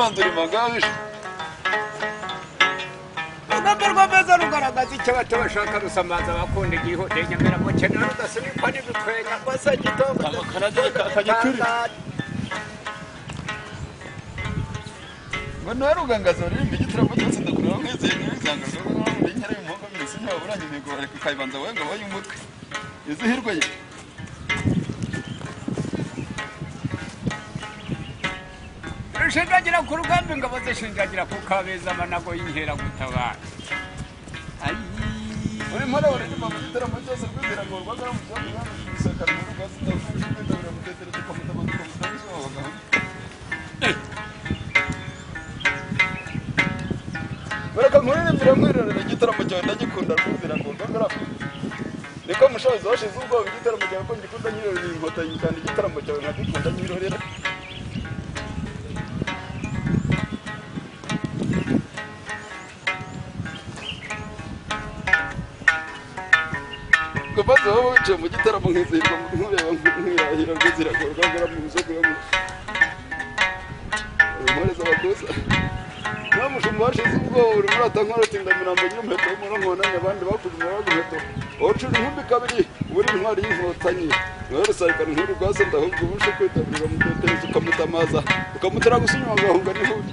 manduri magaje ugakorwa meza rugaragaza icyo bato bashaka rusamaza bakunda igiho nyamera mu cyane rudasunikwa n'ibitwenya kwasa gitonga amakaraje kanyukuri ngo narugangaza riri igitramo cyose ndakureba nk'izi n'izangaro ngo inkere y'umuhogo bise nyaburanye nego ariko kayibanza we ngo baye umutwe izihirwe ye rushinjagira ku rugambi ngabo zishinjagira ku kabeza amanago y'inkera gutabara uri mpora uri mu gitaramo cyose rwizera ngo rwagara mu cyo gusakara mu rwazi ndabura mutetero tukamutama tukamutama baraka nkuririmbira mwirorera igitaramo cyawe ndagikunda rwizera ngo rwagara niko mushobozi washize ubwoba igitaramo cyawe ko ngikunda nyirorera inkotanyi kandi igitaramo cyawe nkagikunda nyirorera Kubaza wowe wicaye mu gitaramo nkizihirwa nkureba nkwirahira rwizira ngo rwagara mu isoko yo mu Rumoreza abakoza nta mushumba washize ubwoba uri muri atankora mirambo ny'umuheto w'umuronkona abandi bakuzuma baguheto wacura inkumbi kabiri uri intwari y'inkotanyi niwe rusarikana inkuru rwase ndahubwo ubushe kwitabira mutetereza ukamutamaza ukamutera gusinywa ngahunga n'ihubi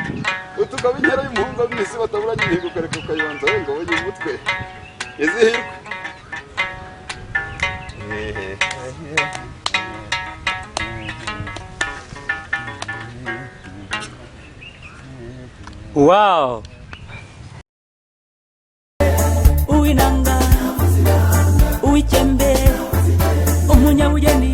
utukaba inkera y'umuhungu w'imisi bataburanye imihigo ukareka ukayibanza wenga wenye umutwe izihirwe Wow. Uwinanga, uwichembe, umunyabugeni.